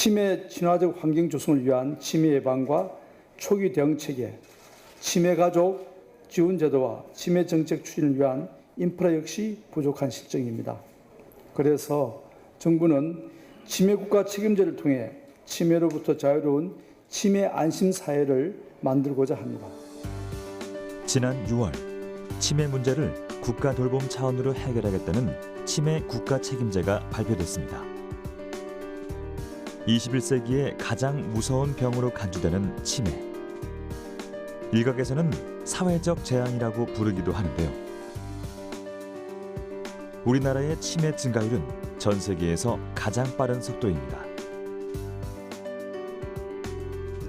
치매 친화적 환경 조성을 위한 치매 예방과 초기 대응 체계, 치매 가족 지원 제도와 치매 정책 추진을 위한 인프라 역시 부족한 실정입니다. 그래서 정부는 치매 국가 책임제를 통해 치매로부터 자유로운 치매 안심 사회를 만들고자 합니다. 지난 6월 치매 문제를 국가 돌봄 차원으로 해결하겠다는 치매 국가 책임제가 발표됐습니다. 21세기의 가장 무서운 병으로 간주되는 치매. 일각에서는 사회적 재앙이라고 부르기도 하는데요. 우리나라의 치매 증가율은 전 세계에서 가장 빠른 속도입니다.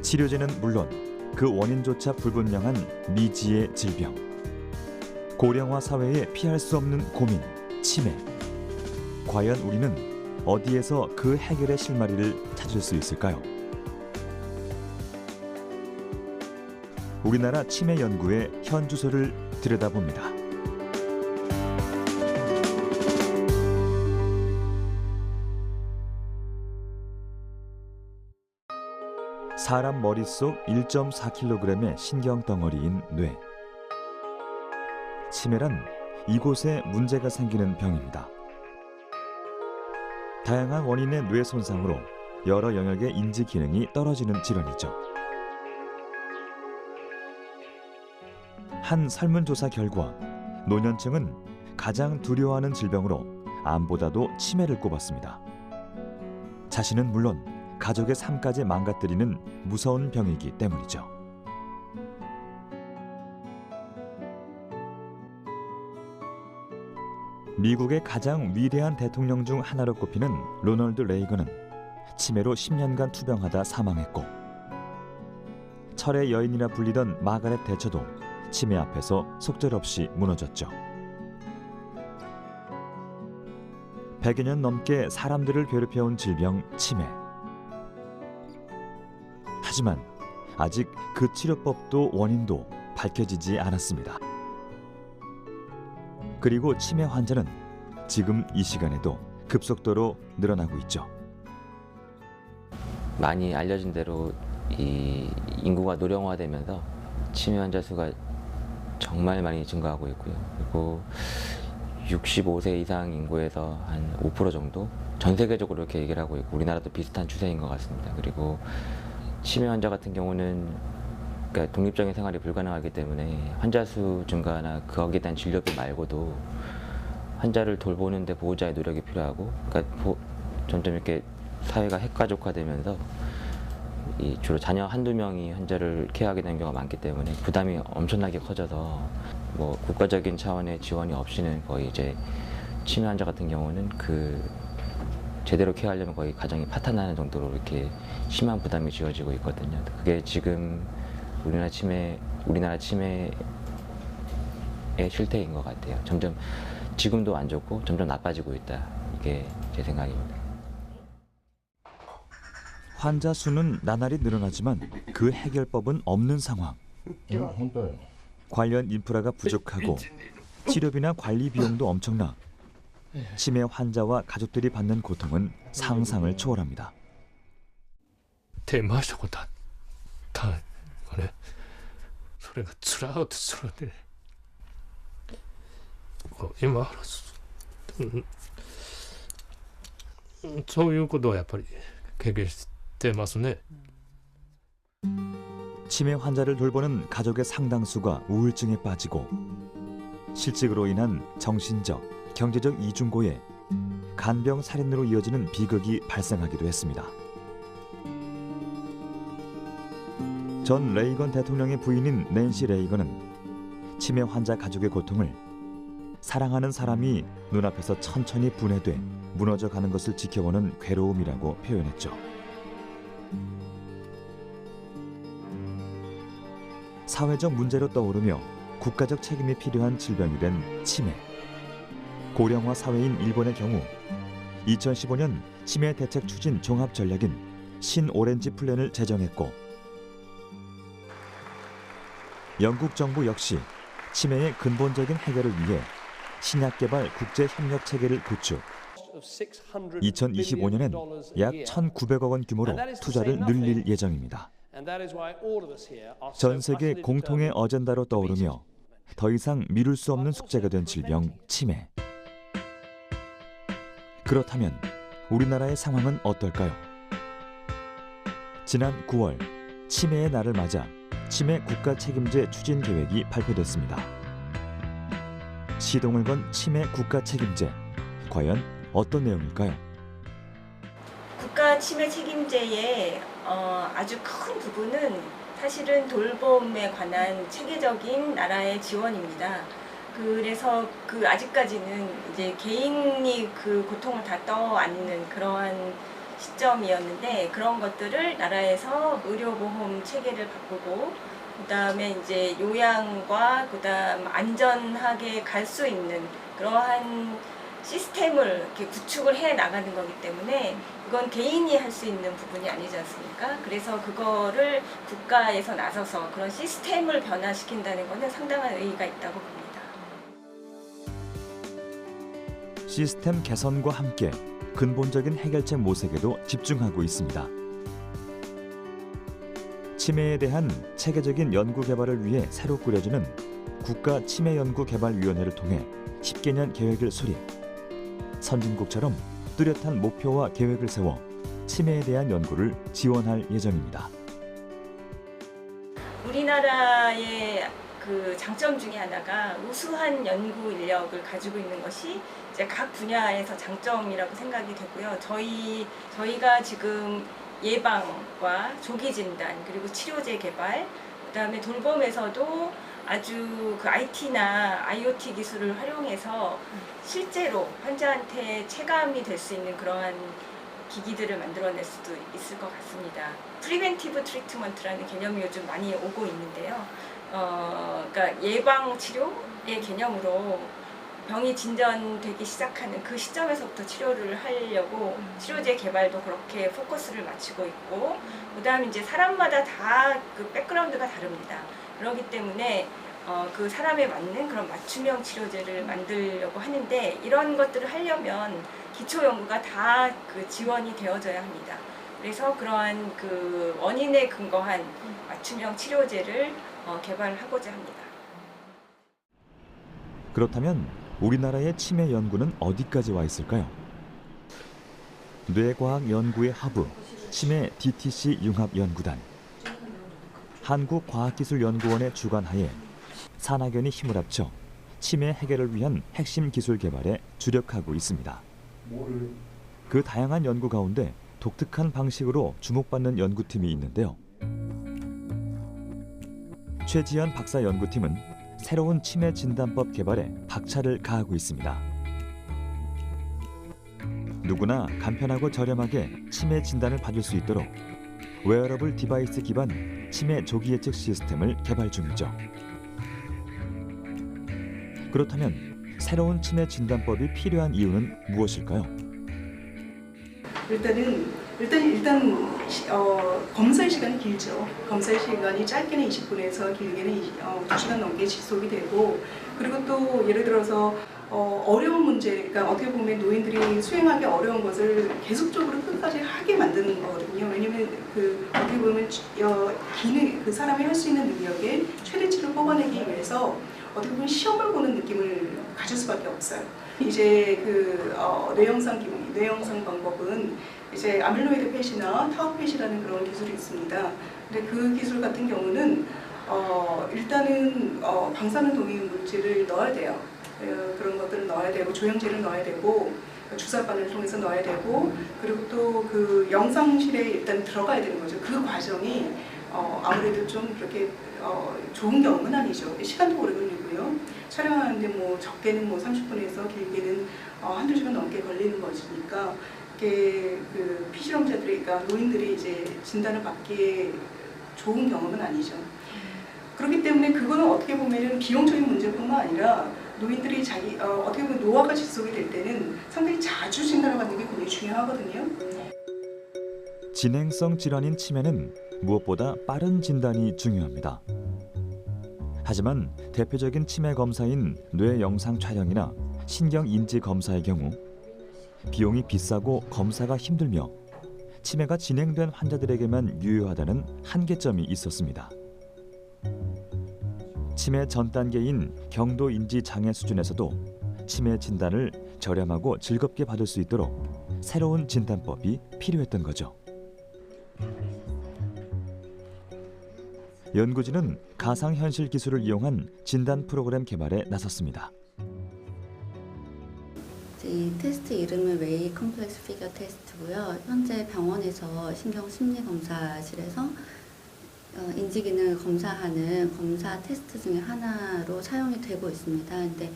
치료제는 물론 그 원인조차 불분명한 미지의 질병. 고령화 사회에 피할 수 없는 고민, 치매. 과연 우리는 어디에서 그 해결의 실마리를 찾을 수 있을까요? 우리나라 치매 연구의 현 주소를 들여다봅니다. 사람 머릿속 1.4kg의 신경 덩어리인 뇌. 치매란 이곳에 문제가 생기는 병입니다. 다양한 원인의 뇌 손상으로 여러 영역의 인지 기능이 떨어지는 질환이죠. 한 설문조사 결과 노년층은 가장 두려워하는 질병으로 암보다도 치매를 꼽았습니다. 자신은 물론 가족의 삶까지 망가뜨리는 무서운 병이기 때문이죠. 미국의 가장 위대한 대통령 중 하나로 꼽히는 로널드 레이건은 치매로 10년간 투병하다 사망했고, 철의 여인이라 불리던 마가렛 대처도 치매 앞에서 속절없이 무너졌죠. 100여 년 넘게 사람들을 괴롭혀온 질병 치매. 하지만 아직 그 치료법도 원인도 밝혀지지 않았습니다. 그리고 치매 환자는 지금 이 시간에도 급속도로 늘어나고 있죠. 많이 알려진 대로 이 인구가 노령화되면서 치매 환자 수가 정말 많이 증가하고 있고요. 그리고 65세 이상 인구에서 한 5% 정도 전 세계적으로 이렇게 얘기를 하고 있고, 우리나라도 비슷한 추세인 것 같습니다. 그리고 치매 환자 같은 경우는 그러니까 독립적인 생활이 불가능하기 때문에 환자 수 증가나 거기에 대한 진료비 말고도 환자를 돌보는 데 보호자의 노력이 필요하고, 그러니까 점점 이렇게 사회가 핵가족화되면서 주로 자녀 한두 명이 환자를 케어하게 되는 경우가 많기 때문에 부담이 엄청나게 커져서 뭐 국가적인 차원의 지원이 없이는 거의 이제 치매 환자 같은 경우는 제대로 케어하려면 거의 가정이 파탄나는 정도로 이렇게 심한 부담이 지어지고 있거든요. 그게 지금 우리나라 치매의 실태인 것 같아요. 점점 지금도 안 좋고 점점 나빠지고 있다. 이게 제 생각입니다. 환자 수는 나날이 늘어나지만 그 해결법은 없는 상황. 관련 인프라가 부족하고 치료비나 관리 비용도 엄청나 치매 환자와 가족들이 받는 고통은 상상을 초월합니다. 手回したことあったんよね。それがつらうてつらうて、今そういうことはやっぱり経験してますね。 치매 환자를 돌보는 가족의 상당수가 우울증에 빠지고 실직으로 인한 정신적, 경제적 이중고에 간병 살인으로 이어지는 비극이 발생하기도 했습니다. 전 레이건 대통령의 부인인 낸시 레이건은 치매 환자 가족의 고통을 사랑하는 사람이 눈앞에서 천천히 분해돼 무너져가는 것을 지켜보는 괴로움이라고 표현했죠. 사회적 문제로 떠오르며 국가적 책임이 필요한 질병이 된 치매. 고령화 사회인 일본의 경우 2015년 치매 대책 추진 종합 전략인 신오렌지 플랜을 제정했고, 영국 정부 역시 치매의 근본적인 해결을 위해 신약 개발 국제 협력 체계를 구축, 2025년엔 약 1,900억 원 규모로 투자를 늘릴 예정입니다. 전 세계 공통의 어젠다로 떠오르며 더 이상 미룰 수 없는 숙제가 된 질병 치매. 그렇다면 우리나라의 상황은 어떨까요? 지난 9월 치매의 날을 맞아 치매 국가 책임제 추진 계획이 발표됐습니다. 시동을 건 치매 국가 책임제, 과연 어떤 내용일까요? 국가 치매 책임제의 아주 큰 부분은 사실은 돌봄에 관한 체계적인 나라의 지원입니다. 그래서 아직까지는 이제 개인이 그 고통을 다 떠안는 그러한 시점이었는데, 그런 것들을 나라에서 의료보험 체계를 바꾸고, 그다음에 이제 요양과 그다음 안전하게 갈 수 있는 그러한 시스템을 이렇게 구축을 해 나가는 거기 때문에 이건 개인이 할 수 있는 부분이 아니지 않습니까? 그래서 그거를 국가에서 나서서 그런 시스템을 변화시킨다는 것은 상당한 의의가 있다고 봅니다. 시스템 개선과 함께 근본적인 해결책 모색에도 집중하고 있습니다. 치매에 대한 체계적인 연구 개발을 위해 새로 꾸려지는 국가치매연구개발위원회를 통해 10개년 계획을 수립. 선진국처럼 뚜렷한 목표와 계획을 세워 치매에 대한 연구를 지원할 예정입니다. 우리나라의 그 장점 중에 하나가 우수한 연구 인력을 가지고 있는 것이 이제 각 분야에서 장점이라고 생각이 되고요. 저희가 지금 예방과 조기 진단, 그리고 치료제 개발, 그다음에 돌봄에서도 아주 그 IT나 IoT 기술을 활용해서 실제로 환자한테 체감이 될 수 있는 그러한 기기들을 만들어낼 수도 있을 것 같습니다. 프리벤티브 트리트먼트라는 개념이 요즘 많이 오고 있는데요. 그러니까 예방 치료의 개념으로 병이 진전되기 시작하는 그 시점에서부터 치료를 하려고 치료제 개발도 그렇게 포커스를 맞추고 있고, 그다음에 이제 사람마다 다 그 백그라운드가 다릅니다. 그렇기 때문에 그 사람에 맞는 그런 맞춤형 치료제를 만들려고 하는데, 이런 것들을 하려면 기초 연구가 다 그 지원이 되어져야 합니다. 그래서 그러한 그 원인에 근거한 맞춤형 치료제를 개발하고자 합니다. 그렇다면 우리나라의 치매 연구는 어디까지 와 있을까요? 뇌과학 연구의 허브, 치매 DTC 융합연구단, 한국과학기술연구원의 주관하에 산학연이 힘을 합쳐 치매 해결을 위한 핵심 기술 개발에 주력하고 있습니다. 그 다양한 연구 가운데 독특한 방식으로 주목받는 연구팀이 있는데요. 최지연 박사 연구팀은 새로운 치매 진단법 개발에 박차를 가하고 있습니다. 누구나 간편하고 저렴하게 치매 진단을 받을 수 있도록 웨어러블 디바이스 기반 치매 조기 예측 시스템을 개발 중이죠. 그렇다면 새로운 치매 진단법이 필요한 이유는 무엇일까요? 일단 검사 시간이 길죠. 검사 시간이 짧게는 20분에서 길게는 2시간 넘게 지속이 되고, 그리고 또 예를 들어서 어려운 문제, 그러니까 어떻게 보면 노인들이 수행하기 어려운 것을 계속적으로 끝까지 하게 만드는 거거든요. 왜냐면 어떻게 보면 기능, 그 사람이 할 수 있는 능력의 최대치를 뽑아내기 위해서 어떻게 보면 시험을 보는 느낌을 가질 수밖에 없어요. 이제 뇌영상 방법은 이제 아밀로이드 펫이나 타우 펫이라는 그런 기술이 있습니다. 근데 그 기술 같은 경우는 일단은 방사능 동위 물질을 넣어야 돼요. 그런 것들을 넣어야 되고, 조영제를 넣어야 되고, 주사바늘 통해서 넣어야 되고, 그리고 또 그 영상실에 일단 들어가야 되는 거죠. 그 과정이 아무래도 좀 그렇게 좋은 경험은 아니죠. 시간도 오래 걸리고요. 촬영하는데 뭐 적게는 뭐 30분에서 길게는 한두 시간 넘게 걸리는 것이니까, 이게 그 피실험자들이, 그러니까 노인들이 이제 진단을 받기에 좋은 경험은 아니죠. 그렇기 때문에 그거는 어떻게 보면 비용적인 문제뿐만 아니라 노인들이 어떻게 보면 노화가 지속이 될 때는 상당히 자주 진단을 받는 게 굉장히 중요하거든요. 진행성 질환인 치매는 무엇보다 빠른 진단이 중요합니다. 하지만 대표적인 치매 검사인 뇌 영상 촬영이나 신경 인지 검사의 경우 비용이 비싸고 검사가 힘들며 치매가 진행된 환자들에게만 유효하다는 한계점이 있었습니다. 치매 전 단계인 경도 인지 장애 수준에서도 치매 진단을 저렴하고 즐겁게 받을 수 있도록 새로운 진단법이 필요했던 거죠. 연구진은 가상현실 기술을 이용한 진단 프로그램 개발에 나섰습니다. 이 테스트 이름은 웨이 컴플렉스 피겨 테스트고요. 현재 병원에서 신경심리검사실에서 인지기능을 검사하는 검사 테스트 중에 하나로 사용이 되고 있습니다. 근데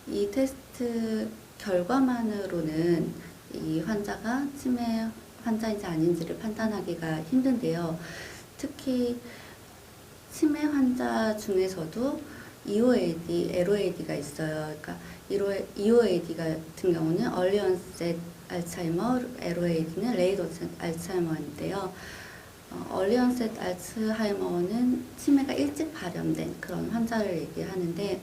이 테스트 결과만으로는 이 환자가 치매 환자인지 아닌지를 판단하기가 힘든데요. 특히 치매 환자 중에서도 EOAD, LOAD가 있어요. 그러니까 EOAD 같은 경우는 Early Onset Alzheimer, LOAD는 Late Onset Alzheimer인데요. Early Onset Alzheimer는 치매가 일찍 발현된 그런 환자를 얘기하는데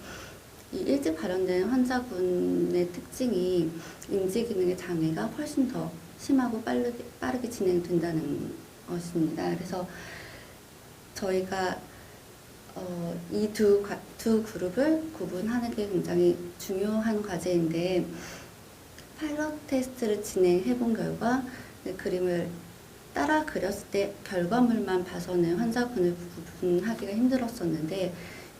이 일찍 발현된 환자군의 특징이 인지기능의 장애가 훨씬 더 심하고 빠르게 진행된다는 것입니다. 그래서 저희가 이 두 그룹을 구분하는 게 굉장히 중요한 과제인데 파일럿 테스트를 진행해 본 결과 그림을 따라 그렸을 때 결과물만 봐서는 환자군을 구분하기가 힘들었었는데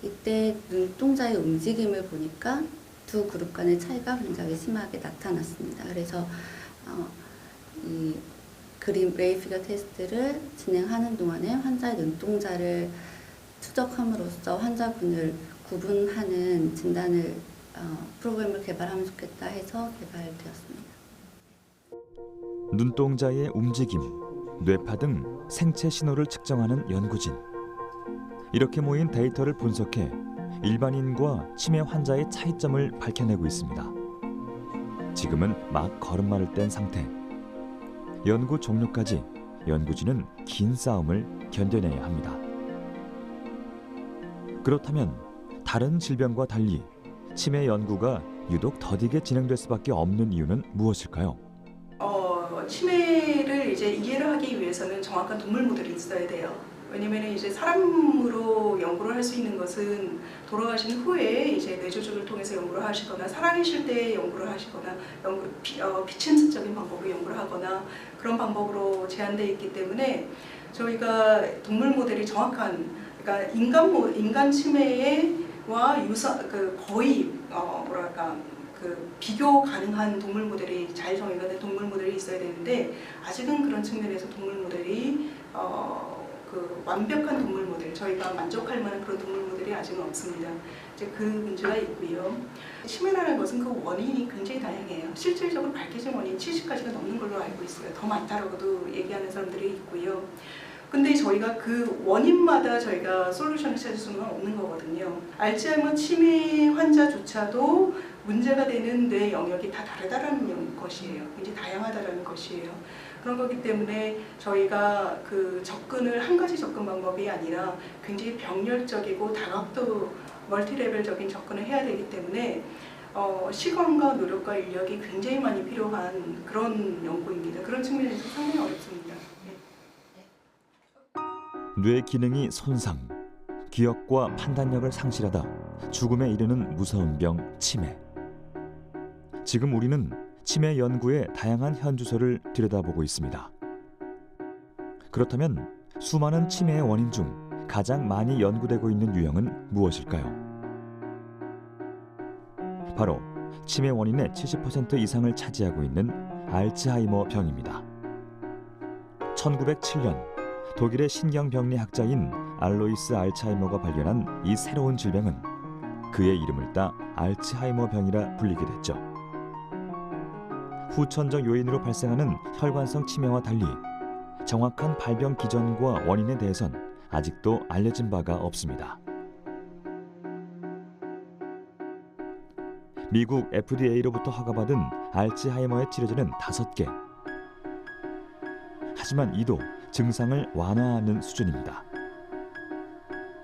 이때 눈동자의 움직임을 보니까 두 그룹 간의 차이가 굉장히 심하게 나타났습니다. 그래서 이 그림 웨이 피겨 테스트를 진행하는 동안에 환자의 눈동자를 추적함으로써 환자군을 구분하는 진단을 프로그램을 개발하면 좋겠다 해서 개발되었습니다. 눈동자의 움직임, 뇌파 등 생체 신호를 측정하는 연구진. 이렇게 모인 데이터를 분석해 일반인과 치매 환자의 차이점을 밝혀내고 있습니다. 지금은 막 걸음마를 뗀 상태. 연구 종료까지 연구진은 긴 싸움을 견뎌내야 합니다. 그렇다면 다른 질병과 달리 치매 연구가 유독 더디게 진행될 수밖에 없는 이유는 무엇일까요? 치매를 이제 이해를 하기 위해서는 정확한 동물 모델이 있어야 돼요. 왜냐면 이제 사람으로 연구를 할 수 있는 것은 돌아가신 후에 이제 뇌조직을 통해서 연구를 하시거나 살아계실 때 연구를 하시거나 비침습적인 방법으로 연구를 하거나 그런 방법으로 제한되어 있기 때문에 저희가 동물 모델이 정확한 그러니까 인간 치매와 거의 비교 가능한 동물 모델이 잘 정의가 된 동물 모델이 있어야 되는데 아직은 그런 측면에서 동물 모델이 완벽한 동물 모델, 저희가 만족할 만한 그런 동물 모델이 아직은 없습니다. 이제 그 문제가 있고요. 치매라는 것은 그 원인이 굉장히 다양해요. 실질적으로 밝혀진 원인 70가지가 넘는 걸로 알고 있어요. 더 많다라고도 얘기하는 사람들이 있고요. 근데 저희가 그 원인마다 저희가 솔루션을 찾을 수는 없는 거거든요. 알츠하이머 치매 환자조차도 문제가 되는 뇌 영역이 다 다르다라는 것이에요. 굉장히 다양하다라는 것이에요. 그런 거기 때문에 저희가 그 접근을 한 가지 접근 방법이 아니라 굉장히 병렬적이고 다각도 멀티레벨적인 접근을 해야 되기 때문에 시간과 노력과 인력이 굉장히 많이 필요한 그런 연구입니다. 그런 측면에서 상당히 어렵습니다. 뇌 기능이 손상, 기억과 판단력을 상실하다 죽음에 이르는 무서운 병 치매. 지금 우리는 치매 연구의 다양한 현주소를 들여다보고 있습니다. 그렇다면 수많은 치매의 원인 중 가장 많이 연구되고 있는 유형은 무엇일까요? 바로 치매 원인의 70% 이상을 차지하고 있는 알츠하이머 병입니다. 1907년 독일의 신경병리학자인 알로이스 알츠하이머가 발견한 이 새로운 질병은 그의 이름을 따 알츠하이머 병이라 불리게 됐죠. 후천적 요인으로 발생하는 혈관성 치매와 달리 정확한 발병 기전과 원인에 대해선 아직도 알려진 바가 없습니다. 미국 FDA로부터 허가받은 알츠하이머의 치료제는 5개. 하지만 이도 증상을 완화하는 수준입니다.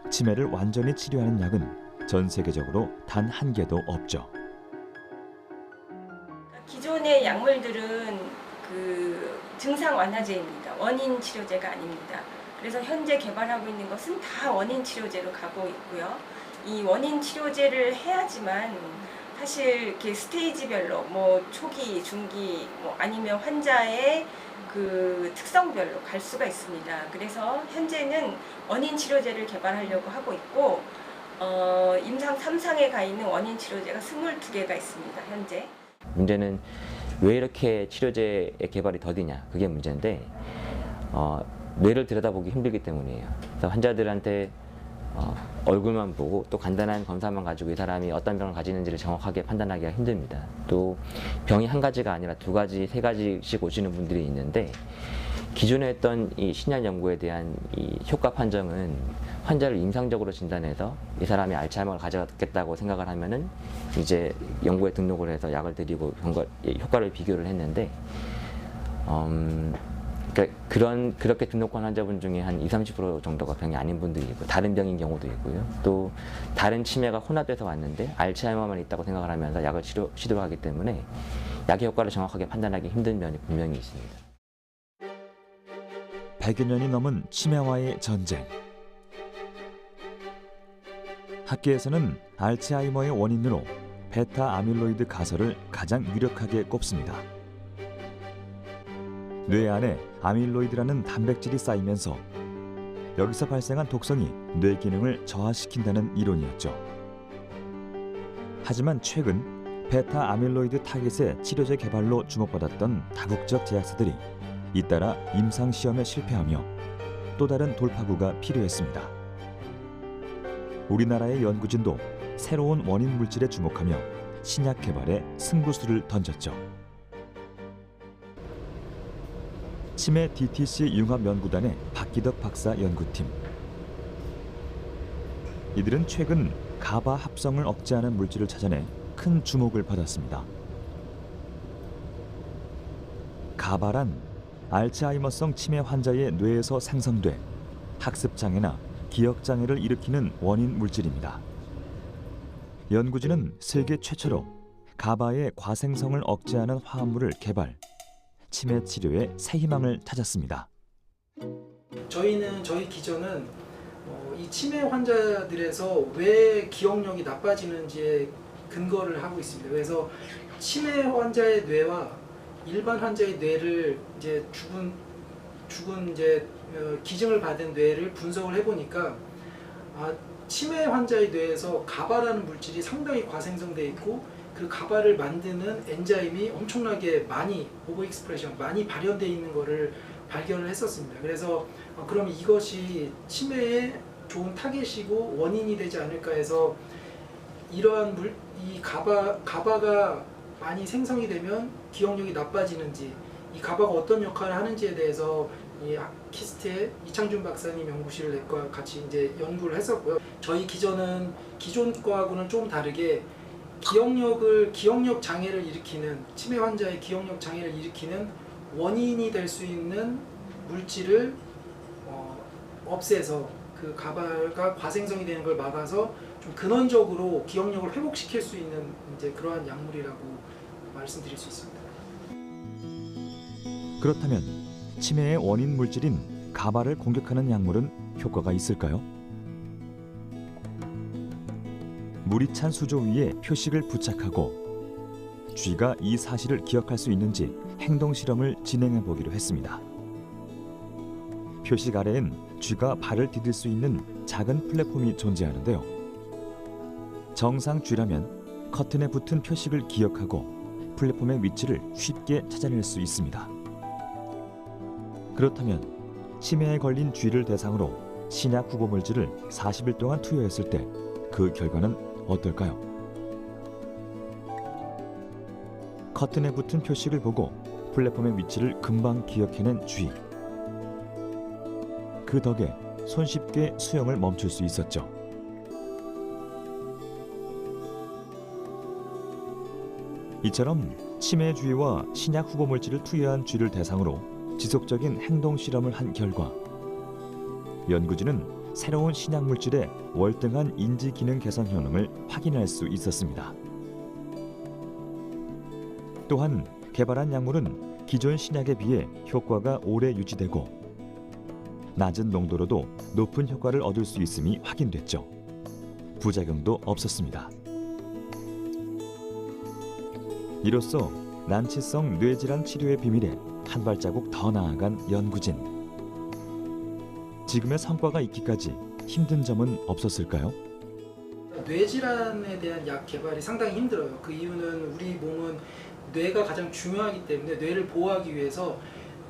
치매를 완전히 치료하는 약은 전 세계적으로 단 한 개도 없죠. 기존의 약 약물들은 그 증상 완화제입니다. 원인 치료제가 아닙니다. 그래서 현재 개발하고 있는 것은 다 원인 치료제로 가고 있고요. 이 원인 치료제를 해야지만 사실 이렇게 스테이지별로 뭐 초기, 중기, 뭐 아니면 환자의 그 특성별로 갈 수가 있습니다. 그래서 현재는 원인 치료제를 개발하려고 하고 있고 임상 3상에 가 있는 원인 치료제가 22개가 있습니다. 현재. 문제는 왜 이렇게 치료제의 개발이 더디냐, 그게 문제인데 뇌를 들여다보기 힘들기 때문이에요. 그래서 환자들한테 얼굴만 보고 또 간단한 검사만 가지고 이 사람이 어떤 병을 가지는지를 정확하게 판단하기가 힘듭니다. 또 병이 한 가지가 아니라 2가지, 3가지씩 오시는 분들이 있는데 기존에 했던 이 신약 연구에 대한 이 효과 판정은 환자를 임상적으로 진단해서 이 사람이 알츠하이머를 가져겠다고 생각을 하면은 이제 연구에 등록을 해서 약을 드리고 효과를 비교를 했는데 그러니까 그렇게 등록한 환자분 중에 한 20-30% 정도가 병이 아닌 분들이 있고 다른 병인 경우도 있고요. 또 다른 치매가 혼합돼서 왔는데 알츠하이머만 있다고 생각을 하면서 약을 시도를 하기 때문에 약의 효과를 정확하게 판단하기 힘든 면이 분명히 있습니다. 100여 년이 넘은 치매와의 전쟁. 학계에서는 알츠하이머의 원인으로 베타 아밀로이드 가설을 가장 유력하게 꼽습니다. 뇌 안에 아밀로이드라는 단백질이 쌓이면서 여기서 발생한 독성이 뇌 기능을 저하시킨다는 이론이었죠. 하지만 최근 베타 아밀로이드 타깃의 치료제 개발로 주목받았던 다국적 제약사들이 잇따라 임상시험에 실패하며 또 다른 돌파구가 필요했습니다. 우리나라의 연구진도 새로운 원인 물질에 주목하며 신약 개발에 승부수를 던졌죠. 치매 DTC 융합연구단의 박기덕 박사 연구팀. 이들은 최근 가바 합성을 억제하는 물질을 찾아내 큰 주목을 받았습니다. 가바란 알츠하이머성 치매 환자의 뇌에서 생성돼 학습장애나 기억장애를 일으키는 원인 물질입니다. 연구진은 세계 최초로 가바의 과생성을 억제하는 화합물을 개발, 치매 치료의 새 희망을 찾았습니다. 저희 기전은 이 치매 환자들에서 왜 기억력이 나빠지는지에 근거를 하고 있습니다. 그래서 치매 환자의 뇌와 일반 환자의 뇌를 이제 죽은 이제 기증을 받은 뇌를 분석을 해보니까 치매 환자의 뇌에서 가바라는 물질이 상당히 과생성되어 있고 그 가바를 만드는 엔자임이 엄청나게 많이 오버익스프레션 많이 발현되어 있는 것을 발견을 했었습니다. 그래서 그럼 이것이 치매에 좋은 타겟이고 원인이 되지 않을까 해서 이러한 이 가바가 많이 생성이 되면 기억력이 나빠지는지 이 가바가 어떤 역할을 하는지에 대해서 이 키스트의 이창준 박사님 연구실과 같이 이제 연구를 했었고요. 저희 기전은 기존 거하고는 좀 다르게 기억력 장애를 일으키는 치매 환자의 기억력 장애를 일으키는 원인이 될 수 있는 물질을 없애서 그 가바가 과생성이 되는 걸 막아서 좀 근원적으로 기억력을 회복시킬 수 있는 이제 그러한 약물이라고 말씀드릴 수 있습니다. 그렇다면 치매의 원인 물질인 가바를 공격하는 약물은 효과가 있을까요? 물이 찬 수조 위에 표식을 부착하고 쥐가 이 사실을 기억할 수 있는지 행동 실험을 진행해 보기로 했습니다. 표식 아래엔 쥐가 발을 디딜 수 있는 작은 플랫폼이 존재하는데요. 정상 쥐라면 커튼에 붙은 표식을 기억하고 플랫폼의 위치를 쉽게 찾아낼 수 있습니다. 그렇다면 치매에 걸린 쥐를 대상으로 신약 후보 물질을 40일 동안 투여했을 때 그 결과는 어떨까요? 커튼에 붙은 표식을 보고 플랫폼의 위치를 금방 기억해낸 쥐. 그 덕에 손쉽게 수영을 멈출 수 있었죠. 이처럼 치매 쥐와 신약 후보 물질을 투여한 쥐를 대상으로 지속적인 행동 실험을 한 결과 연구진은 새로운 신약 물질의 월등한 인지 기능 개선 효능을 확인할 수 있었습니다. 또한 개발한 약물은 기존 신약에 비해 효과가 오래 유지되고 낮은 농도로도 높은 효과를 얻을 수 있음이 확인됐죠. 부작용도 없었습니다. 이로써 난치성 뇌질환 치료의 비밀에 한 발자국 더 나아간 연구진. 지금의 성과가 있기까지 힘든 점은 없었을까요? 뇌질환에 대한 약 개발이 상당히 힘들어요. 그 이유는 우리 몸은 뇌가 가장 중요하기 때문에 뇌를 보호하기 위해서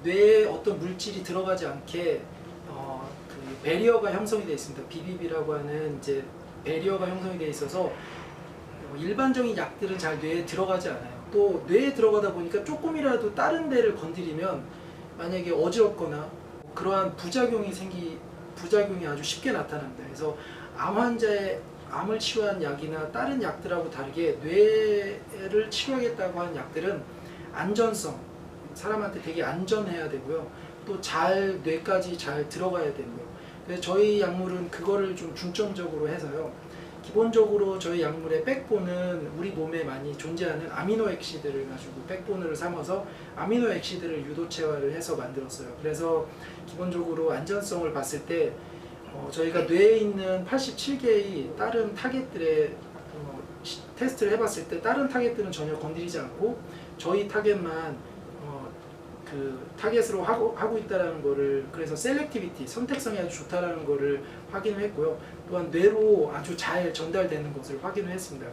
뇌에 어떤 물질이 들어가지 않게 그 배리어가 형성이 되어 있습니다. BBB라고 하는 이제 배리어가 형성이 되어 있어서 일반적인 약들은 잘 뇌에 들어가지 않아요. 또 뇌에 들어가다 보니까 조금이라도 다른 데를 건드리면 만약에 어지럽거나 그러한 부작용이 아주 쉽게 나타납니다. 그래서 암 환자의 암을 치료한 약이나 다른 약들하고 다르게 뇌를 치료하겠다고 하는 약들은 안전성, 사람한테 되게 안전해야 되고요. 또 뇌까지 잘 들어가야 되고요. 그래서 저희 약물은 그거를 좀 중점적으로 해서요. 기본적으로 저희 약물의 백본은 우리 몸에 많이 존재하는 아미노액시드를 가지고 백본으로 삼아서 아미노액시드를 유도체화를 해서 만들었어요. 그래서 기본적으로 안전성을 봤을 때 저희가 뇌에 있는 87개의 다른 타겟들의 테스트를 해봤을 때 다른 타겟들은 전혀 건드리지 않고 저희 타겟만 그 타겟으로 하고 있다라는 거를, 그래서 셀렉티비티, 선택성이 아주 좋다라는 거를 확인을 했고요. 또한 뇌로 아주 잘 전달되는 것을 확인을 했습니다.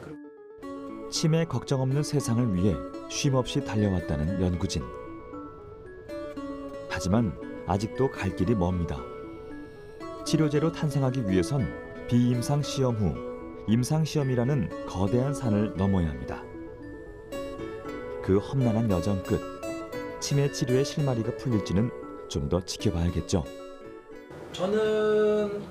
치매 걱정 없는 세상을 위해 쉼없이 달려왔다는 연구진. 하지만 아직도 갈 길이 멉니다. 치료제로 탄생하기 위해선 비임상 시험 후 임상 시험이라는 거대한 산을 넘어야 합니다. 그 험난한 여정 끝 치매 치료의 실마리가 풀릴지는 좀 더 지켜봐야겠죠. 저는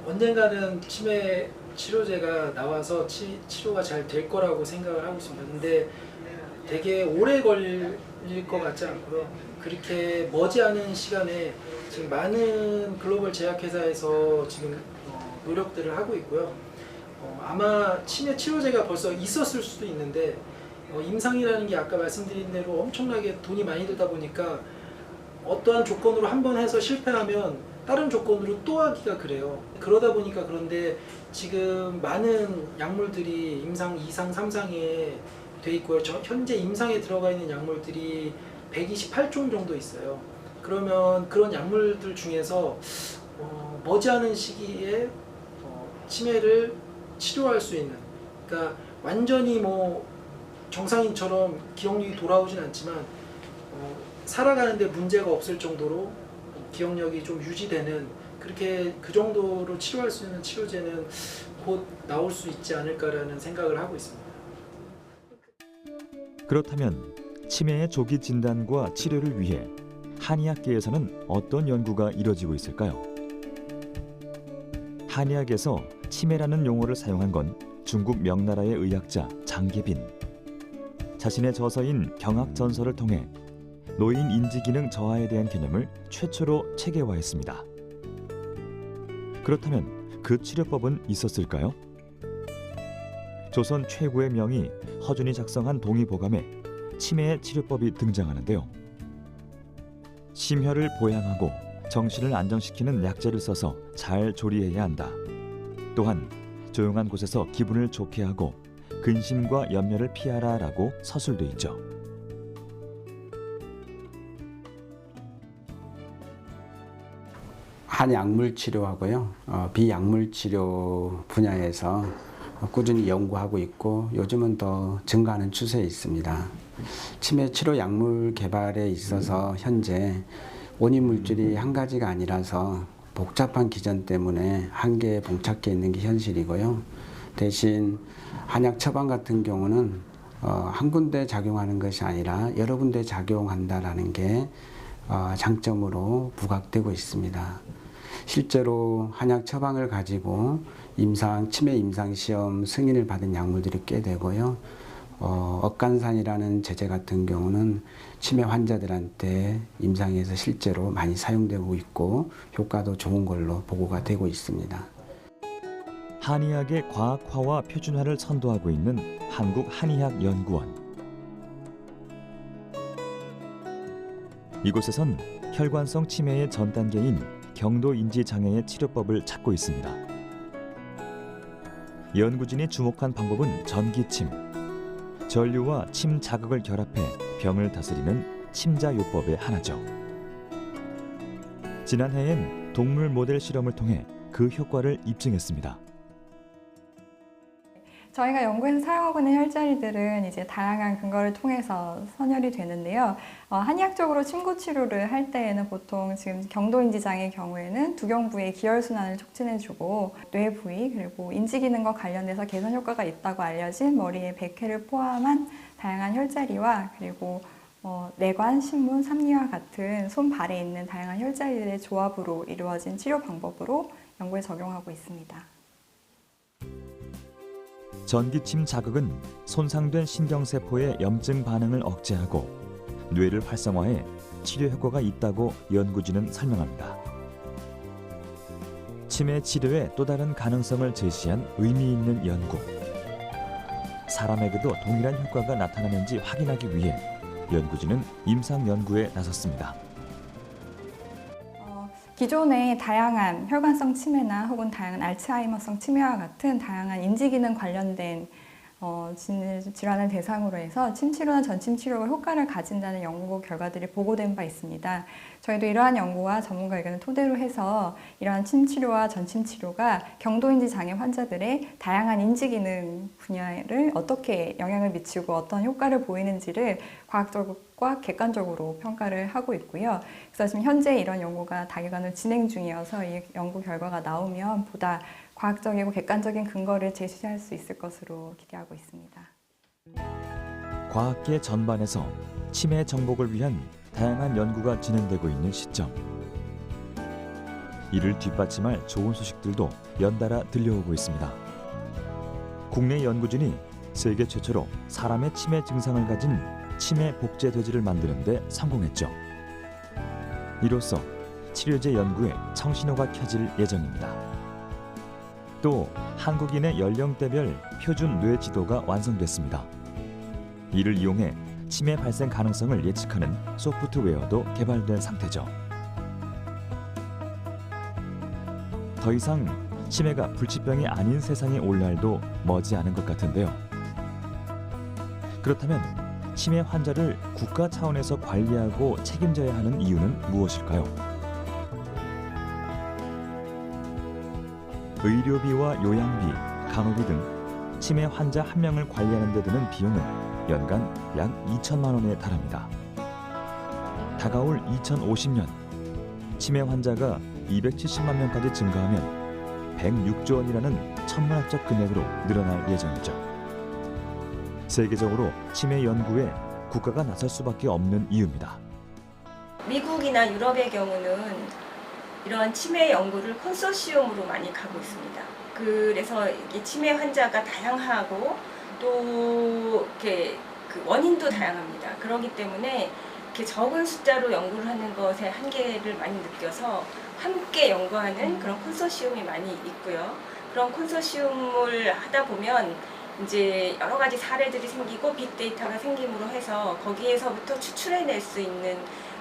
언젠가는 치매 치료제가 나와서 치료가 잘 될 거라고 생각을 하고 있습니다. 근데 되게 오래 걸릴 것 같지 않고요. 그렇게 머지않은 시간에 지금 많은 글로벌 제약회사에서 지금 노력들을 하고 있고요. 아마 치매 치료제가 벌써 있었을 수도 있는데 임상이라는 게 아까 말씀드린 대로 엄청나게 돈이 많이 들다 보니까 어떠한 조건으로 한 번 해서 실패하면 다른 조건으로 또 하기가 그래요. 그러다 보니까 그런데 지금 많은 약물들이 임상 2상, 3상에 돼 있고요. 현재 임상에 들어가 있는 약물들이 128종 정도 있어요. 그러면 그런 약물들 중에서 머지않은 시기에 치매를 치료할 수 있는, 그러니까 완전히 정상인처럼 기억력이 돌아오진 않지만 살아가는데 문제가 없을 정도로 기억력이 좀 유지되는, 그렇게 그 정도로 치료할 수 있는 치료제는 곧 나올 수 있지 않을까라는 생각을 하고 있습니다. 그렇다면 치매의 조기 진단과 치료를 위해 한의학계에서는 어떤 연구가 이뤄지고 있을까요? 한의학에서 치매라는 용어를 사용한 건 중국 명나라의 의학자 장계빈. 자신의 저서인 경학전서를 통해 노인 인지기능 저하에 대한 개념을 최초로 체계화했습니다. 그렇다면 그 치료법은 있었을까요? 조선 최고의 명의 허준이 작성한 동의보감에 치매의 치료법이 등장하는데요. 심혈을 보양하고 정신을 안정시키는 약재를 써서 잘 조리해야 한다. 또한 조용한 곳에서 기분을 좋게 하고 근심과 염려를 피하라라고 서술돼 있죠. 한약물 치료하고요, 비약물 치료 분야에서 꾸준히 연구하고 있고 요즘은 더 증가하는 추세에 있습니다. 치매 치료 약물 개발에 있어서 현재 원인 물질이 한 가지가 아니라서 복잡한 기전 때문에 한계에 봉착해 있는 게 현실이고요. 대신 한약 처방 같은 경우는 한 군데 작용하는 것이 아니라 여러 군데 작용한다라는 게 장점으로 부각되고 있습니다. 실제로 한약 처방을 가지고 치매 임상 시험 승인을 받은 약물들이 꽤 되고요. 억간산이라는 제제 같은 경우는 치매 환자들한테 임상에서 실제로 많이 사용되고 있고 효과도 좋은 걸로 보고가 되고 있습니다. 한의학의 과학화와 표준화를 선도하고 있는 한국한의학연구원. 이곳에선 혈관성 치매의 전 단계인 경도인지 장애의 치료법을 찾고 있습니다. 연구진이 주목한 방법은 전기침. 전류와 침 자극을 결합해 병을 다스리는 침자요법의 하나죠. 지난해엔 동물 모델 실험을 통해 그 효과를 입증했습니다. 저희가 연구에서 사용하고 있는 혈자리들은 이제 다양한 근거를 통해서 선혈이 되는데요. 한의학적으로 침구 치료를 할 때에는 보통 지금 경도인지 장애의 경우에는 두경부의 기혈순환을 촉진해주고 뇌 부위 그리고 인지 기능과 관련돼서 개선 효과가 있다고 알려진 머리의 백회를 포함한 다양한 혈자리와 그리고 내관, 신문, 삼리와 같은 손, 발에 있는 다양한 혈자리들의 조합으로 이루어진 치료 방법으로 연구에 적용하고 있습니다. 전기침 자극은 손상된 신경세포의 염증 반응을 억제하고 뇌를 활성화해 치료 효과가 있다고 연구진은 설명합니다. 치매 치료의 또 다른 가능성을 제시한 의미 있는 연구. 사람에게도 동일한 효과가 나타나는지 확인하기 위해 연구진은 임상 연구에 나섰습니다. 기존의 다양한 혈관성 치매나 혹은 다양한 알츠하이머성 치매와 같은 다양한 인지기능 관련된 질환을 대상으로 해서 침치료나 전침치료가 효과를 가진다는 연구 결과들이 보고된 바 있습니다. 저희도 이러한 연구와 전문가 의견을 토대로 해서 이러한 침치료와 전침치료가 경도인지 장애 환자들의 다양한 인지기능 분야를 어떻게 영향을 미치고 어떤 효과를 보이는지를 과학적과 객관적으로 평가를 하고 있고요. 그래서 지금 현재 이런 연구가 단기간으로 진행 중이어서 이 연구 결과가 나오면 보다 과학적이고 객관적인 근거를 제시할 수 있을 것으로 기대하고 있습니다. 과학계 전반에서 치매 정복을 위한 다양한 연구가 진행되고 있는 시점. 이를 뒷받침할 좋은 소식들도 연달아 들려오고 있습니다. 국내 연구진이 세계 최초로 사람의 치매 증상을 가진 치매 복제 돼지를 만드는 데 성공했죠. 이로써 치료제 연구에 청신호가 켜질 예정입니다. 또 한국인의 연령대별 표준 뇌 지도가 완성됐습니다. 이를 이용해 치매 발생 가능성을 예측하는 소프트웨어도 개발된 상태죠. 더 이상 치매가 불치병이 아닌 세상에 올 날도 머지않은 것 같은데요. 그렇다면 치매 환자를 국가 차원에서 관리하고 책임져야 하는 이유는 무엇일까요? 의료비와 요양비, 간호비 등 치매 환자 한 명을 관리하는 데 드는 비용은 연간 약 2천만 원에 달합니다. 다가올 2050년 치매 환자가 270만 명까지 증가하면 106조 원이라는 천문학적 금액으로 늘어날 예정이죠. 세계적으로 치매 연구에 국가가 나설 수밖에 없는 이유입니다. 미국이나 유럽의 경우는 이러한 치매 연구를 컨소시엄으로 많이 가고 있습니다. 그래서 이게 치매 환자가 다양하고 또 이렇게 그 원인도 다양합니다. 그렇기 때문에 이렇게 적은 숫자로 연구를 하는 것의 한계를 많이 느껴서 함께 연구하는 그런 컨소시엄이 많이 있고요. 그런 컨소시엄을 하다 보면 이제 여러 가지 사례들이 생기고 빅데이터가 생김으로 해서 거기에서부터 추출해낼 수 있는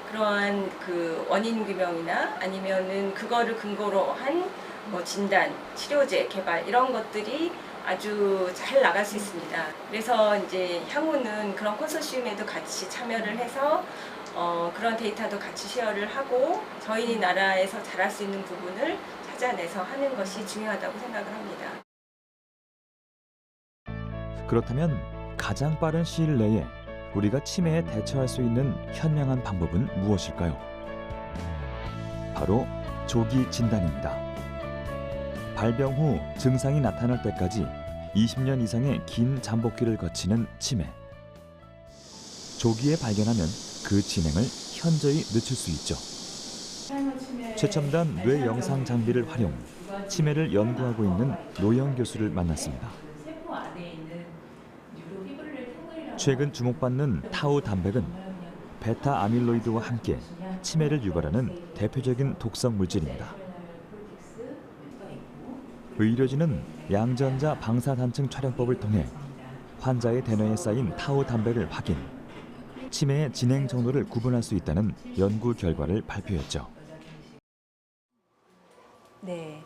그러한 그 원인 규명이나 아니면은 그거를 근거로 한 뭐 진단, 치료제 개발 이런 것들이 아주 잘 나갈 수 있습니다. 그래서 이제 향후는 그런 컨소시엄에도 같이 참여를 해서 그런 데이터도 같이 쉐어를 하고 저희 나라에서 잘할 수 있는 부분을 찾아내서 하는 것이 중요하다고 생각을 합니다. 그렇다면 가장 빠른 시일 내에 우리가 치매에 대처할 수 있는 현명한 방법은 무엇일까요? 바로 조기 진단입니다. 발병 후 증상이 나타날 때까지 20년 이상의 긴 잠복기를 거치는 치매. 조기에 발견하면 그 진행을 현저히 늦출 수 있죠. 최첨단 뇌 영상 장비를 활용 치매를 연구하고 있는 노영 교수를 만났습니다. 최근 주목받는 타우 단백은 베타 아밀로이드와 함께 치매를 유발하는 대표적인 독성 물질입니다. 의료진은 양전자 방사단층 촬영법을 통해 환자의 대뇌에 쌓인 타우 단백을 확인, 치매의 진행 정도를 구분할 수 있다는 연구 결과를 발표했죠. 네,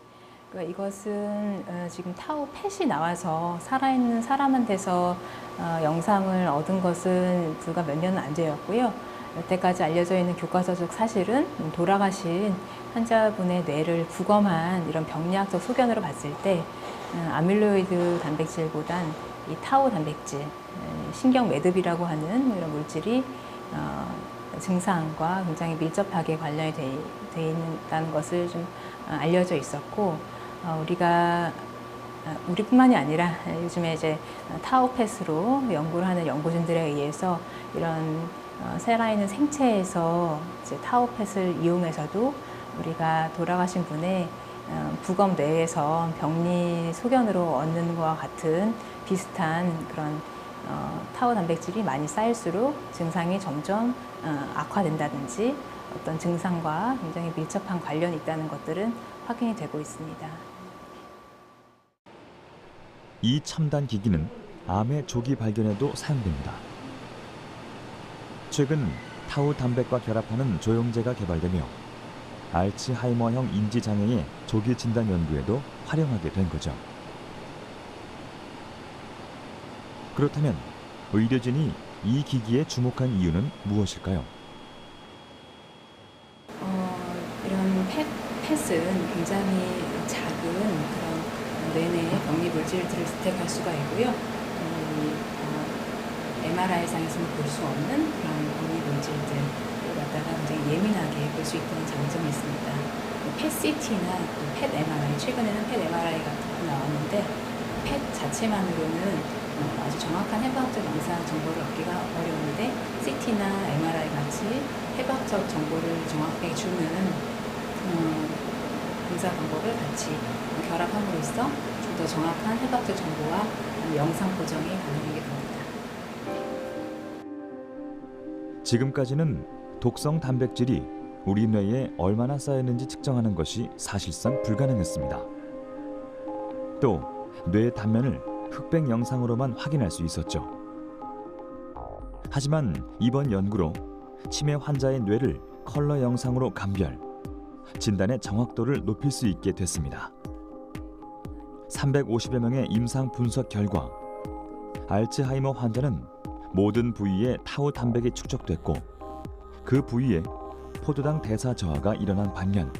그러니까 이것은 지금 타우 펫이 나와서 살아있는 사람한테서 영상을 얻은 것은 불과 몇 년은 안 되었고요. 여태까지 알려져 있는 교과서적 사실은 돌아가신 환자분의 뇌를 부검한 이런 병리학적 소견으로 봤을 때 아밀로이드 단백질보단 이 타우 단백질, 신경 매듭이라고 하는 이런 물질이 증상과 굉장히 밀접하게 관련이 돼 있다는 것을 좀 알려져 있었고, 우리뿐만이 아니라 요즘에 이제 타우펫으로 연구를 하는 연구진들에 의해서 이런 살아있는 생체에서 이제 타우펫을 이용해서도 우리가 돌아가신 분의 부검 뇌에서 병리 소견으로 얻는 것과 같은 비슷한 그런 타우 단백질이 많이 쌓일수록 증상이 점점 악화된다든지 어떤 증상과 굉장히 밀접한 관련이 있다는 것들은 확인이 되고 있습니다. 이 첨단 기기는 암의 조기 발견에도 사용됩니다. 최근 타우 단백과 결합하는 조영제가 개발되며 알츠하이머형 인지장애의 조기 진단 연구에도 활용하게 된 거죠. 그렇다면 의료진이 이 기기에 주목한 이유는 무엇일까요? 이런 펫은 굉장히 작은 그런 뇌내 병리 물질들을 detect할 수가 있고요. MRI상에서는 볼 수 없는 그런 병리 물질들을 갖다가 굉장히 예민하게 볼 수 있다는 장점이 있습니다. 펫CT나 펫 MRI, 최근에는 펫 MRI 같은 거 나왔는데 펫 자체만으로는 아주 정확한 해부학적 영상 정보를 얻기가 어려운데 CT나 MRI 같이 해부학적 정보를 정확하게 주는 검사 방법을 같이 결합함으로써 좀 더 정확한 해부학적 정보와 영상 보정이 가능하게 됩니다. 지금까지는 독성 단백질이 우리 뇌에 얼마나 쌓였는지 측정하는 것이 사실상 불가능했습니다. 또 뇌 단면을 흑백 영상으로만 확인할 수 있었죠. 하지만 이번 연구로 치매 환자의 뇌를 컬러 영상으로 감별, 진단의 정확도를 높일 수 있게 됐습니다. 350여 명의 임상 분석 결과 알츠하이머 환자는 모든 부위에 타우 단백이 축적됐고 그 부위에 포도당 대사 저하가 일어난 반면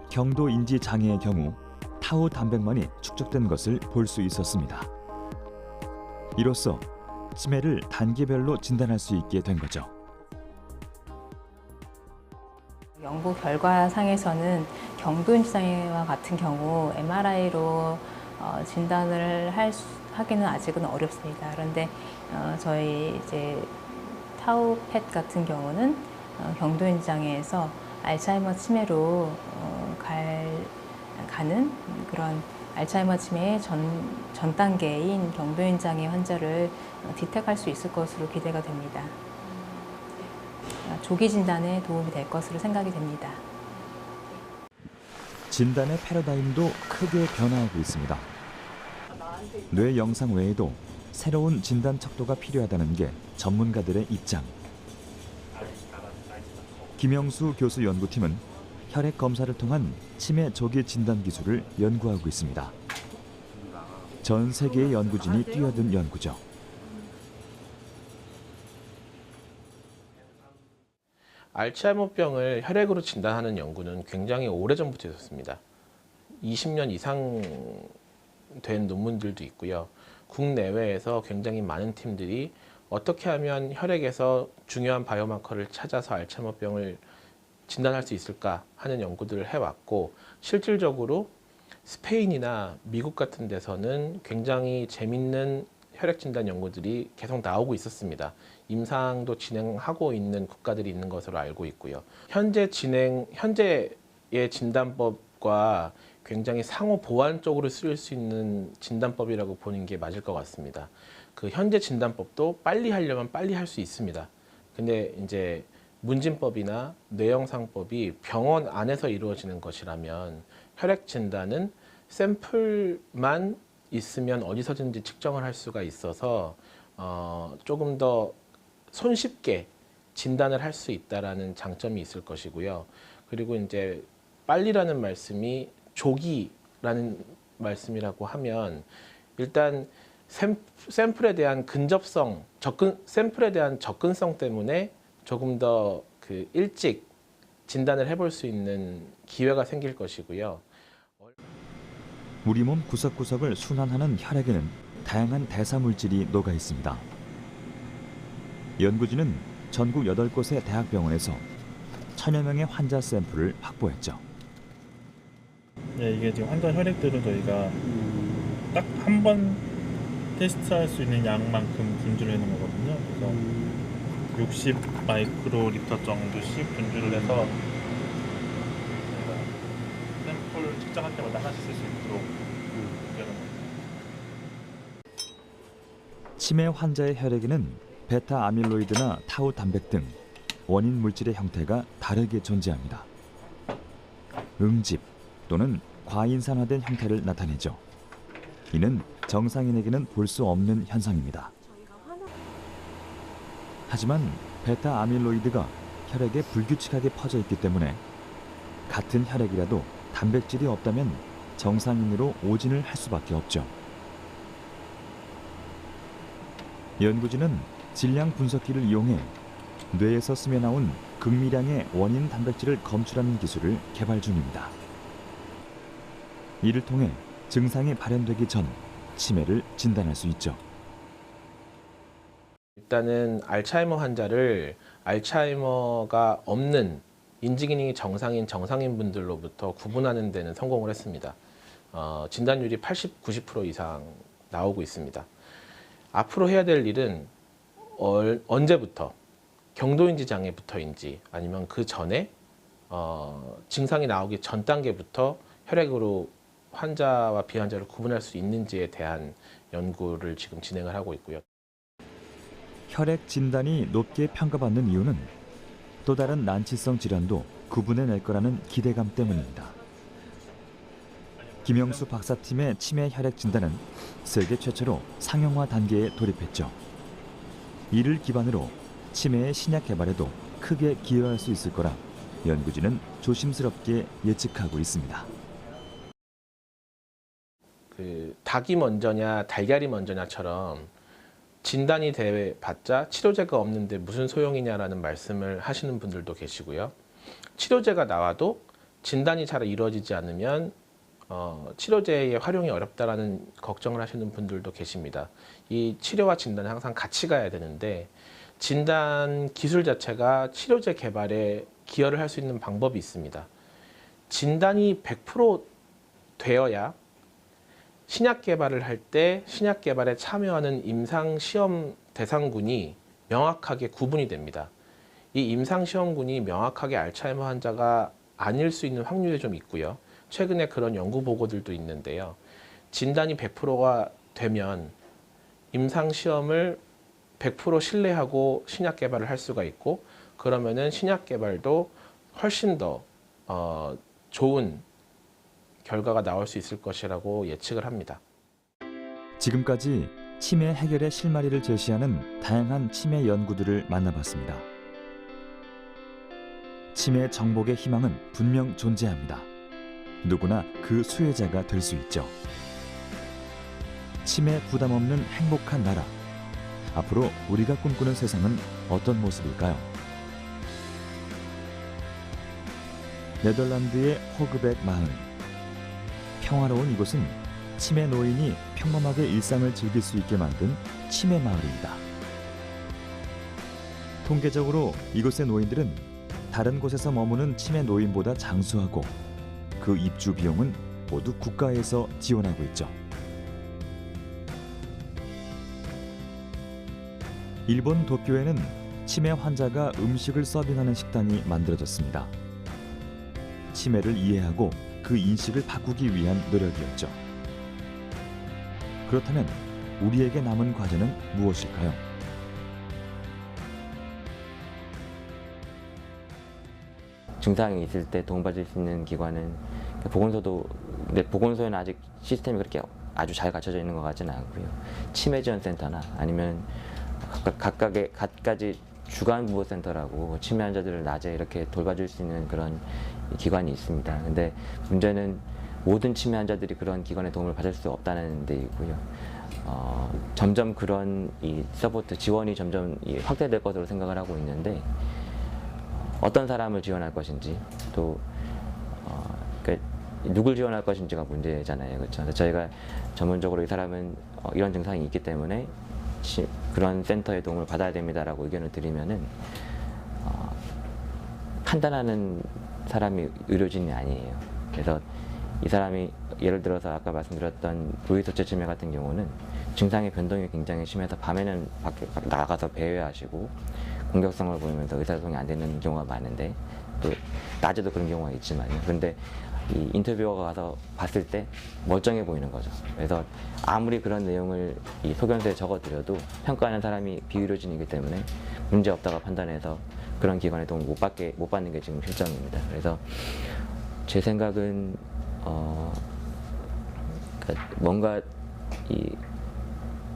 경도 인지 장애의 경우 타우 단백만이 축적된 것을 볼 수 있었습니다. 이로써 치매를 단계별로 진단할 수 있게 된 거죠. 연구 결과상에서는 경도인지 장애와 같은 경우 MRI로 진단을 하기는 아직은 어렵습니다. 그런데 저희 이제 타우펫 같은 경우는 경도인지 장애에서 알츠하이머 치매로 가는 그런 알츠하이머 치매의 전 단계인 경도인 장애 환자를 디텍할 수 있을 것으로 기대가 됩니다. 조기 진단에 도움이 될 것으로 생각이 됩니다. 진단의 패러다임도 크게 변화하고 있습니다. 뇌 영상 외에도 새로운 진단 척도가 필요하다는 게 전문가들의 입장. 김영수 교수 연구팀은 혈액 검사를 통한 치매 조기 진단 기술을 연구하고 있습니다. 전 세계의 연구진이 뛰어든 연구죠. 알츠하이머병을 혈액으로 진단하는 연구는 굉장히 오래전부터 있었습니다. 20년 이상 된 논문들도 있고요. 국내외에서 굉장히 많은 팀들이 어떻게 하면 혈액에서 중요한 바이오마커를 찾아서 알츠하이머병을 진단할 수 있을까 하는 연구들을 해왔고, 실질적으로 스페인이나 미국 같은 데서는 굉장히 재밌는 혈액 진단 연구들이 계속 나오고 있었습니다. 임상도 진행하고 있는 국가들이 있는 것으로 알고 있고요. 현재의 진단법과 굉장히 상호 보완적으로 쓰일 수 있는 진단법이라고 보는 게 맞을 것 같습니다. 그 현재 진단법도 빨리 하려면 빨리 할 수 있습니다. 근데 이제 문진법이나 뇌영상법이 병원 안에서 이루어지는 것이라면 혈액 진단은 샘플만 있으면 어디서든지 측정을 할 수가 있어서 조금 더 손쉽게 진단을 할 수 있다라는 장점이 있을 것이고요. 그리고 이제 빨리라는 말씀이 조기라는 말씀이라고 하면 일단 샘플에 대한 샘플에 대한 접근성 때문에 조금 더 그 일찍 진단을 해볼 수 있는 기회가 생길 것이고요. 우리 몸 구석구석을 순환하는 혈액에는 다양한 대사 물질이 녹아 있습니다. 연구진은 전국 8곳의 대학병원에서 1000여 명의 환자 샘플을 확보했죠. 네, 이게 지금 환자 혈액들을 저희가 딱 한 번 테스트할 수 있는 양만큼 분주를 해놓은 거거든요. 그래서 60 마이크로리터 정도씩 분주를 해서 샘플 측정할 때마다 하나씩 쓸 수 있도록 준비하는 겁니다. 치매 환자의 혈액에는 베타 아밀로이드나 타우 단백 등 원인 물질의 형태가 다르게 존재합니다. 응집 또는 과인산화된 형태를 나타내죠. 이는 정상인에게는 볼 수 없는 현상입니다. 하지만 베타 아밀로이드가 혈액에 불규칙하게 퍼져 있기 때문에 같은 혈액이라도 단백질이 없다면 정상인으로 오진을 할 수밖에 없죠. 연구진은 질량 분석기를 이용해 뇌에서 스며 나온 극미량의 원인 단백질을 검출하는 기술을 개발 중입니다. 이를 통해 증상이 발현되기 전 치매를 진단할 수 있죠. 일단은 알츠하이머 환자를 알츠하이머가 없는 인지기능이 정상인 분들로부터 구분하는 데는 성공을 했습니다. 진단율이 80, 90% 이상 나오고 있습니다. 앞으로 해야 될 일은 언제부터, 경도인지 장애부터인지 아니면 그 전에 증상이 나오기 전 단계부터 혈액으로 환자와 비환자를 구분할 수 있는지에 대한 연구를 지금 진행을 하고 있고요. 혈액 진단이 높게 평가받는 이유는 또 다른 난치성 질환도 구분해낼 거라는 기대감 때문입니다. 김영수 박사팀의 치매 혈액 진단은 세계 최초로 상용화 단계에 돌입했죠. 이를 기반으로 치매의 신약 개발에도 크게 기여할 수 있을 거라 연구진은 조심스럽게 예측하고 있습니다. 닭이 먼저냐 달걀이 먼저냐처럼 진단이 돼봤자 치료제가 없는데 무슨 소용이냐라는 말씀을 하시는 분들도 계시고요. 치료제가 나와도 진단이 잘 이루어지지 않으면 치료제의 활용이 어렵다라는 걱정을 하시는 분들도 계십니다. 이 치료와 진단은 항상 같이 가야 되는데 진단 기술 자체가 치료제 개발에 기여를 할 수 있는 방법이 있습니다. 진단이 100% 되어야 신약 개발을 할 때 신약 개발에 참여하는 임상시험 대상군이 명확하게 구분이 됩니다. 이 임상시험군이 명확하게 알츠하이머 환자가 아닐 수 있는 확률이 좀 있고요. 최근에 그런 연구 보고들도 있는데요. 진단이 100%가 되면 임상시험을 100% 신뢰하고 신약 개발을 할 수가 있고 그러면은 신약 개발도 훨씬 더 좋은 결과가 나올 수 있을 것이라고 예측을 합니다. 지금까지 치매 해결의 실마리를 제시하는 다양한 치매 연구들을 만나봤습니다. 치매 정복의 희망은 분명 존재합니다. 누구나 그 수혜자가 될 수 있죠. 치매 부담 없는 행복한 나라. 앞으로 우리가 꿈꾸는 세상은 어떤 모습일까요? 네덜란드의 호그백 마을. 평화로운 이곳은 치매 노인이 평범하게 일상을 즐길 수 있게 만든 치매 마을입니다. 통계적으로 이곳의 노인들은 다른 곳에서 머무는 치매 노인보다 장수하고 그 입주 비용은 모두 국가에서 지원하고 있죠. 일본 도쿄에는 치매 환자가 음식을 서빙하는 식당이 만들어졌습니다. 치매를 이해하고 그 인식을 바꾸기 위한 노력이었죠. 그렇다면 우리에게 남은 과제는 무엇일까요? 증상이 있을 때 도움받을 수 있는 기관은 보건소도, 근데 보건소에는 아직 시스템이 그렇게 아주 잘 갖춰져 있는 것 같지는 않고요. 치매 지원 센터나 아니면 각가지 주간 부호센터라고 치매 환자들을 낮에 이렇게 돌봐줄 수 있는 그런 기관이 있습니다. 근데 문제는 모든 치매 환자들이 그런 기관의 도움을 받을 수 없다는 데이고요. 점점 그런 이 서포트 지원이 점점 확대될 것으로 생각을 하고 있는데 어떤 사람을 지원할 것인지 또 그러니까 누굴 지원할 것인지가 문제잖아요, 그렇죠? 저희가 전문적으로 이 사람은 이런 증상이 있기 때문에 그런 센터의 도움을 받아야 됩니다라고 의견을 드리면은 판단하는 사람이 의료진이 아니에요. 그래서 이 사람이 예를 들어서 아까 말씀드렸던 부위소체 치매 같은 경우는 증상의 변동이 굉장히 심해서 밤에는 밖에 나가서 배회하시고 공격성을 보이면서 의사소통이 안 되는 경우가 많은데 또 낮에도 그런 경우가 있지만요. 그런데 이 인터뷰어가 가서 봤을 때 멀쩡해 보이는 거죠. 그래서 아무리 그런 내용을 이 소견서에 적어드려도 평가하는 사람이 비의료진이기 때문에 문제 없다고 판단해서 그런 기관의 도움을 못 받는 게 지금 실정입니다. 그래서 제 생각은 그러니까 뭔가 이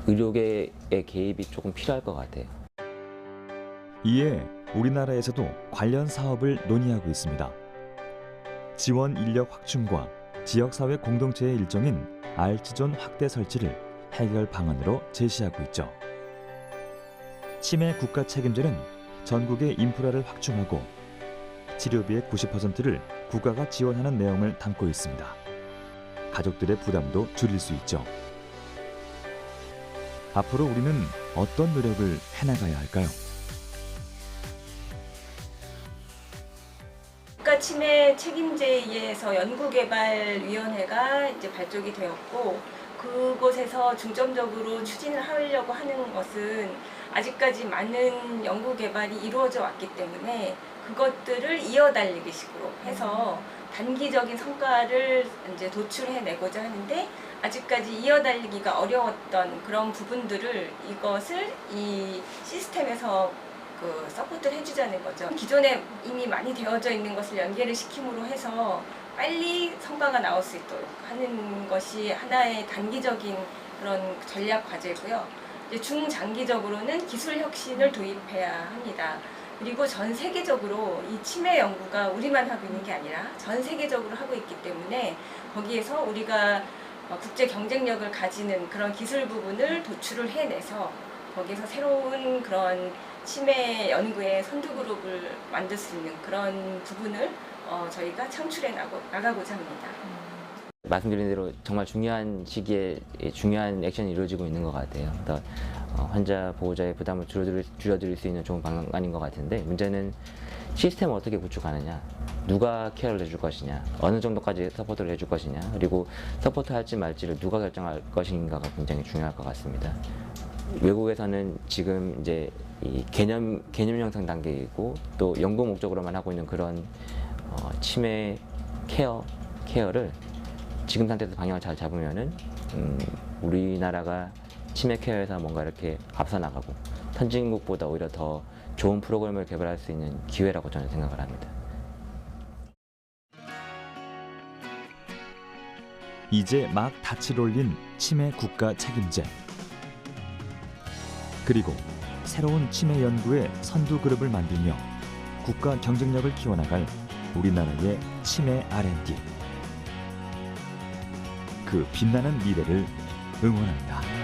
의료계의 개입이 조금 필요할 것 같아요. 이에 우리나라에서도 관련 사업을 논의하고 있습니다. 지원 인력 확충과 지역사회 공동체의 일정인 알츠존 확대 설치를 해결 방안으로 제시하고 있죠. 치매 국가 책임제는 전국의 인프라를 확충하고 치료비의 90%를 국가가 지원하는 내용을 담고 있습니다. 가족들의 부담도 줄일 수 있죠. 앞으로 우리는 어떤 노력을 해나가야 할까요? 국가치매 책임제에 의해서 연구개발위원회가 이제 발족이 되었고 그곳에서 중점적으로 추진을 하려고 하는 것은 아직까지 많은 연구개발이 이루어져 왔기 때문에 그것들을 이어달리기 식으로 해서 단기적인 성과를 이제 도출해내고자 하는데 아직까지 이어달리기가 어려웠던 그런 부분들을 이것을 이 시스템에서 서포트를 해주자는 거죠. 기존에 이미 많이 되어져 있는 것을 연계를 시킴으로 해서 빨리 성과가 나올 수 있도록 하는 것이 하나의 단기적인 그런 전략 과제고요. 이제 중장기적으로는 기술 혁신을 도입해야 합니다. 그리고 전 세계적으로 이 치매 연구가 우리만 하고 있는 게 아니라 전 세계적으로 하고 있기 때문에 거기에서 우리가 국제 경쟁력을 가지는 그런 기술 부분을 도출을 해내서 거기에서 새로운 그런 치매 연구의 선두그룹을 만들 수 있는 그런 부분을 저희가 창출해 나가고자 합니다. 말씀드린 대로 정말 중요한 시기에 중요한 액션이 이루어지고 있는 것 같아요. 환자 보호자의 부담을 줄여드릴 수 있는 좋은 방안인 것 같은데 문제는 시스템을 어떻게 구축하느냐, 누가 케어를 해줄 것이냐, 어느 정도까지 서포트를 해줄 것이냐, 그리고 서포트할지 말지를 누가 결정할 것인가가 굉장히 중요할 것 같습니다. 외국에서는 지금 이제 이 개념 형성 단계이고 또 연구 목적으로만 하고 있는 그런 치매 케어를 지금 상태에서 방향을 잘 잡으면은 우리나라가 치매 케어에서 뭔가 이렇게 앞서 나가고 선진국보다 오히려 더 좋은 프로그램을 개발할 수 있는 기회라고 저는 생각을 합니다. 이제 막 닻을 올린 치매 국가 책임제. 그리고 새로운 치매 연구의 선두 그룹을 만들며 국가 경쟁력을 키워나갈 우리나라의 치매 R&D. 그 빛나는 미래를 응원합니다.